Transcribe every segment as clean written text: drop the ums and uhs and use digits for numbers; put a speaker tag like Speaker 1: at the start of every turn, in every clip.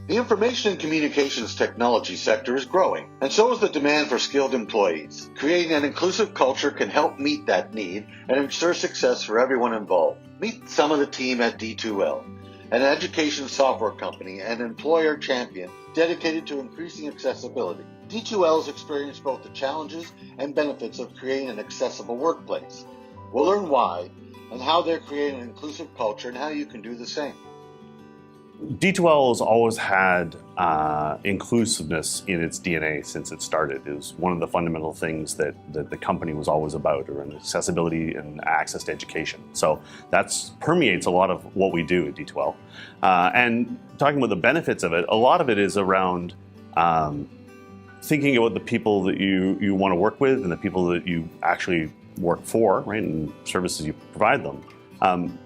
Speaker 1: The information and communications technology sector is growing, and so is the demand for skilled employees. Creating an inclusive culture can help meet that need and ensure success for everyone involved. Meet some of the team at D2L, an education software company and employer champion dedicated to increasing accessibility. D2L has experienced both the challenges and benefits of creating an accessible workplace. We'll learn why and how they're creating an inclusive culture and how you can do the same.
Speaker 2: D2L has always had inclusiveness in its DNA since it started. It was one of the fundamental things that the company was always about, around accessibility and access to education. So that permeates a lot of what we do at D2L. And talking about the benefits of it, a lot of it is around thinking about the people that you want to work with and the people that you actually work for, right, and services you provide them.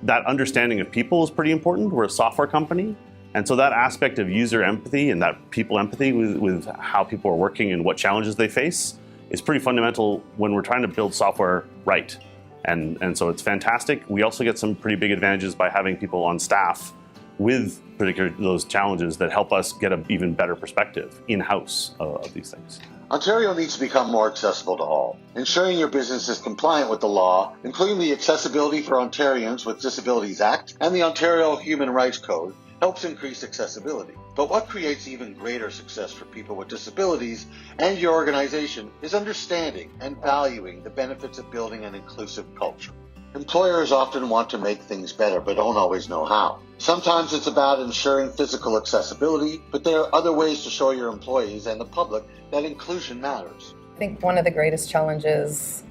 Speaker 2: That understanding of people is pretty important. We're a software company, and so that aspect of user empathy and that people empathy with how people are working and what challenges they face is pretty fundamental when we're trying to build software right. And so it's fantastic. We also get some pretty big advantages by having people on staff with particular those challenges that help us get an even better perspective in-house of these things.
Speaker 1: Ontario needs to become more accessible to all. Ensuring your business is compliant with the law, including the Accessibility for Ontarians with Disabilities Act and the Ontario Human Rights Code, helps increase accessibility. But what creates even greater success for people with disabilities and your organization is understanding and valuing the benefits of building an inclusive culture. Employers often want to make things better, but don't always know how. Sometimes it's about ensuring physical accessibility, but there are other ways to show your employees and the public that inclusion matters.
Speaker 3: I think one of the greatest challenges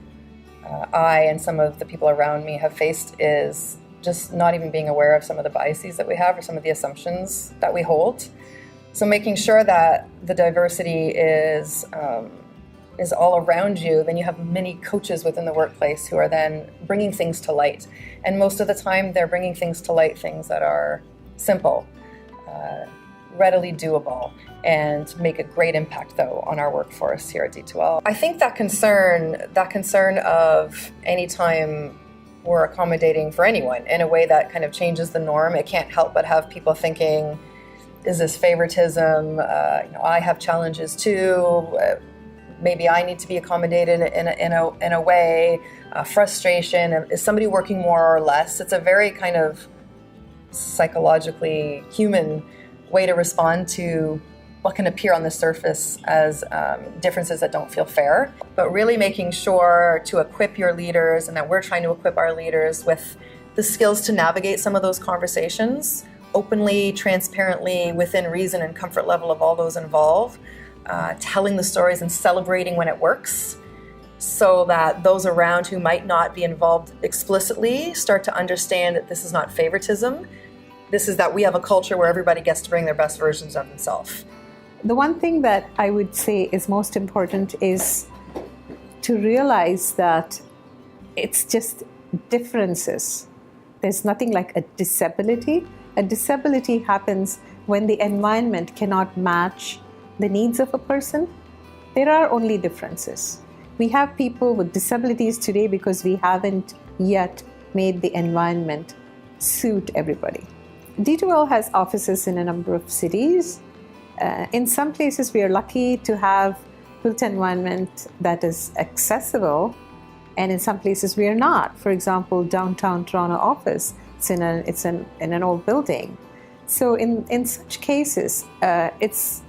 Speaker 3: I and some of the people around me have faced is just not even being aware of some of the biases that we have or some of the assumptions that we hold. So making sure that the diversity is all around you, then you have many coaches within the workplace who are then bringing things to light. And most of the time, they're bringing things to light, things that are simple, readily doable, and make a great impact, though, on our workforce here at D2L. I think that concern of anytime we're accommodating for anyone in a way that kind of changes the norm, it can't help but have people thinking, is this favoritism? I have challenges too. Maybe I need to be accommodated in a way, frustration. Is somebody working more or less? It's a very kind of psychologically human way to respond to what can appear on the surface as differences that don't feel fair. But really making sure to equip your leaders, and that we're trying to equip our leaders with the skills to navigate some of those conversations openly, transparently, within reason and comfort level of all those involved. Telling the stories and celebrating when it works, so that those around who might not be involved explicitly start to understand that this is not favoritism. This is that we have a culture where everybody gets to bring their best versions of themselves.
Speaker 4: The one thing that I would say is most important is to realize that it's just differences. There's nothing like a disability. A disability happens when the environment cannot match the needs of a person. There are only differences. We have people with disabilities today because we haven't yet made the environment suit everybody. D2L has offices in a number of cities. In some places we are lucky to have built environment that is accessible, and in some places we are not. For example, downtown Toronto office, it's in an old building. So in such cases, it's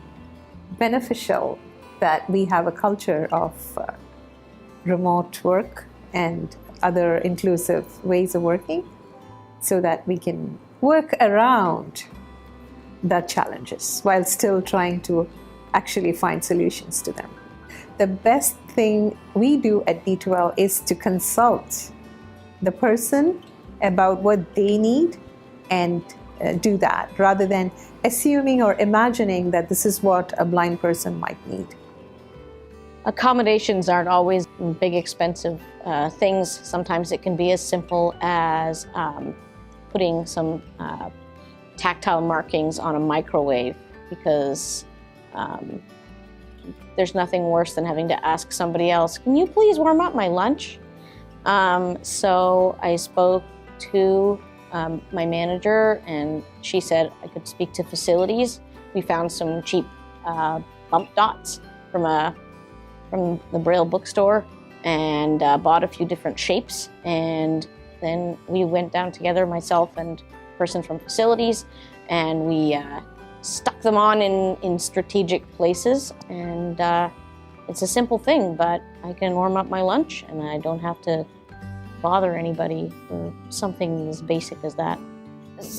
Speaker 4: beneficial that we have a culture of remote work and other inclusive ways of working, so that we can work around the challenges while still trying to actually find solutions to them. The best thing we do at D2L is to consult the person about what they need and do that, rather than assuming or imagining that this is what a blind person might need.
Speaker 5: Accommodations aren't always big, expensive things. Sometimes it can be as simple as putting some tactile markings on a microwave, because there's nothing worse than having to ask somebody else, can you please warm up my lunch? So I spoke to my manager, and she said I could speak to facilities we found some cheap bump dots from the Braille bookstore and bought a few different shapes. And then we went down together, myself and a person from facilities, and we stuck them on in strategic places. And it's a simple thing, but I can warm up my lunch and I don't have to bother anybody for something as basic as that.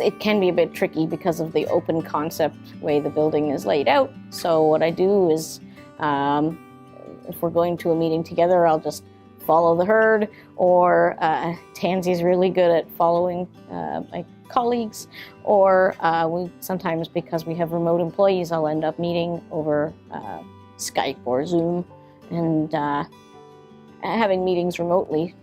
Speaker 5: It can be a bit tricky because of the open concept way the building is laid out. So what I do is, if we're going to a meeting together, I'll just follow the herd, or Tansy's really good at following my colleagues, or we sometimes, because we have remote employees, I'll end up meeting over Skype or Zoom and having meetings remotely,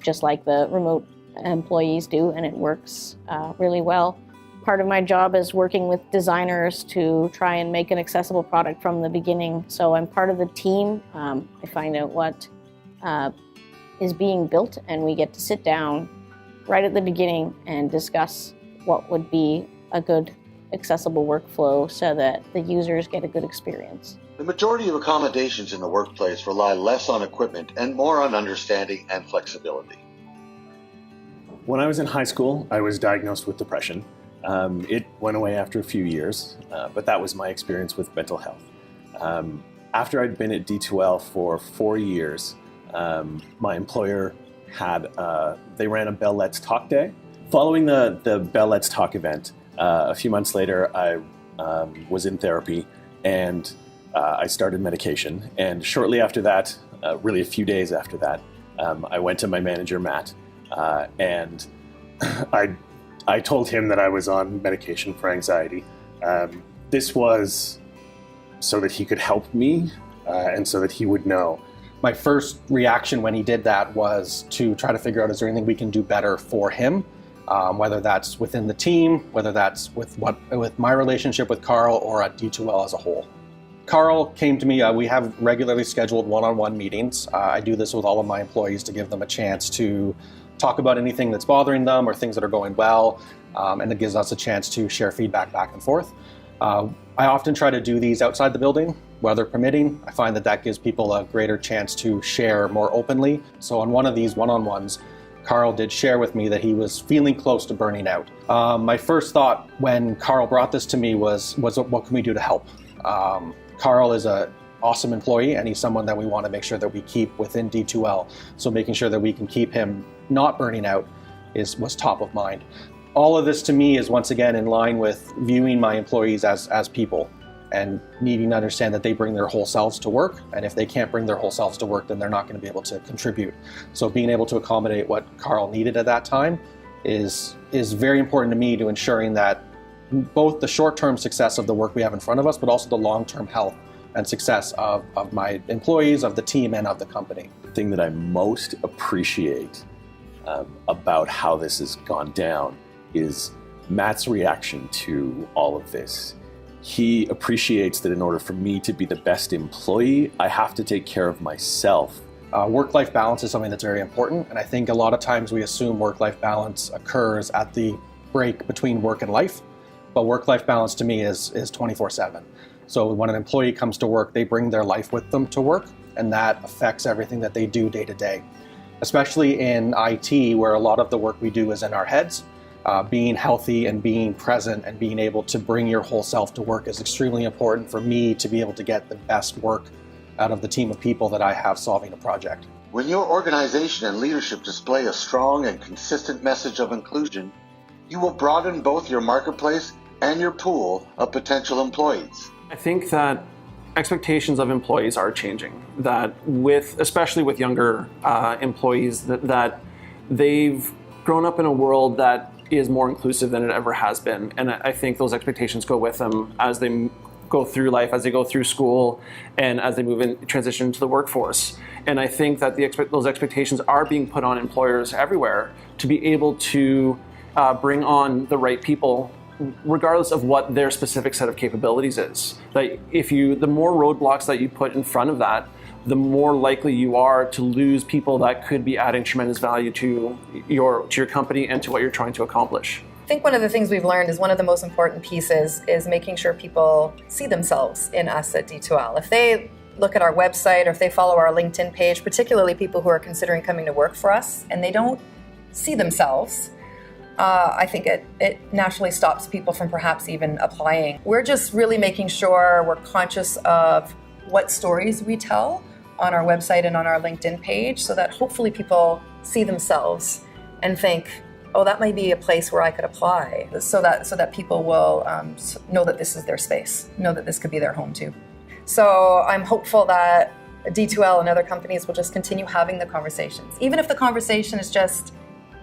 Speaker 5: just like the remote employees do, and it works really well. Part of my job is working with designers to try and make an accessible product from the beginning. So I'm part of the team. I find out what is being built, and we get to sit down right at the beginning and discuss what would be a good accessible workflow so that the users get a good experience.
Speaker 1: The majority of accommodations in the workplace rely less on equipment and more on understanding and flexibility.
Speaker 6: When I was in high school, I was diagnosed with depression. It went away after a few years, but that was my experience with mental health. After I'd been at D2L for 4 years, my employer they ran a Bell Let's Talk Day. Following the Bell Let's Talk event, a few months later, I was in therapy and I started medication. And shortly after that, really a few days after that, I went to my manager, Matt, and I told him that I was on medication for anxiety. This was so that he could help me and so that he would know.
Speaker 7: My first reaction when he did that was to try to figure out, is there anything we can do better for him? Whether that's within the team, whether that's with my relationship with Carl, or at D2L as a whole. Carl came to me, we have regularly scheduled one-on-one meetings. I do this with all of my employees to give them a chance to talk about anything that's bothering them or things that are going well, and it gives us a chance to share feedback back and forth. I often try to do these outside the building, weather permitting. I find that gives people a greater chance to share more openly. So on one of these one-on-ones, Carl did share with me that he was feeling close to burning out. My first thought when Carl brought this to me was what can we do to help? Carl is an awesome employee, and he's someone that we want to make sure that we keep within D2L. So making sure that we can keep him not burning out was top of mind. All of this to me is once again in line with viewing my employees as people and needing to understand that they bring their whole selves to work. And if they can't bring their whole selves to work, then they're not going to be able to contribute. So being able to accommodate what Carl needed at that time is very important to me, to ensuring that both the short-term success of the work we have in front of us, but also the long-term health and success of my employees, of the team, and of the company.
Speaker 6: The thing that I most appreciate about how this has gone down is Matt's reaction to all of this. He appreciates that in order for me to be the best employee, I have to take care of myself. Work-life balance is something that's very important, and I think a lot of times we assume work-life balance occurs at the break between work and life, but work-life balance to me is 24/7. So when an employee comes to work, they bring their life with them to work, and that affects everything that they do day to day. Especially in IT, where a lot of the work we do is in our heads, being healthy and being present and being able to bring your whole self to work is extremely important for me to be able to get the best work out of the team of people that I have solving a project.
Speaker 1: When your organization and leadership display a strong and consistent message of inclusion, you will broaden both your marketplace and your pool of potential employees.
Speaker 8: I think that expectations of employees are changing, that especially with younger employees, that they've grown up in a world that is more inclusive than it ever has been. And I think those expectations go with them as they go through life, as they go through school, and as they move in, transition to the workforce. And I think that those expectations are being put on employers everywhere to be able to bring on the right people, regardless of what their specific set of capabilities is. That the more roadblocks that you put in front of that, the more likely you are to lose people that could be adding tremendous value to your company and to what you're trying to accomplish.
Speaker 3: I think one of the things we've learned is one of the most important pieces is making sure people see themselves in us at D2L. If they look at our website or if they follow our LinkedIn page, particularly people who are considering coming to work for us, and they don't see themselves, I think it naturally stops people from perhaps even applying. We're just really making sure we're conscious of what stories we tell on our website and on our LinkedIn page so that hopefully people see themselves and think, oh, that might be a place where I could apply, so that people will know that this is their space, know that this could be their home too. So I'm hopeful that D2L and other companies will just continue having the conversations, even if the conversation is just,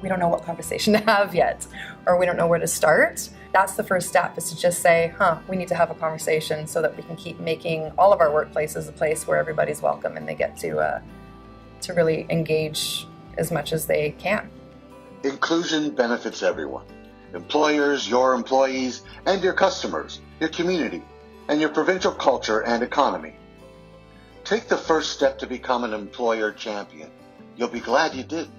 Speaker 3: we don't know what conversation to have yet, or we don't know where to start. That's the first step, is to just say, we need to have a conversation so that we can keep making all of our workplaces a place where everybody's welcome and they get to really engage as much as they can.
Speaker 1: Inclusion benefits everyone. Employers, your employees, and your customers, your community, and your provincial culture and economy. Take the first step to become an employer champion. You'll be glad you did.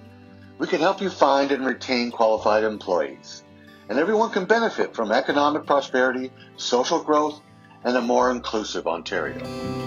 Speaker 1: We can help you find and retain qualified employees. And everyone can benefit from economic prosperity, social growth, and a more inclusive Ontario.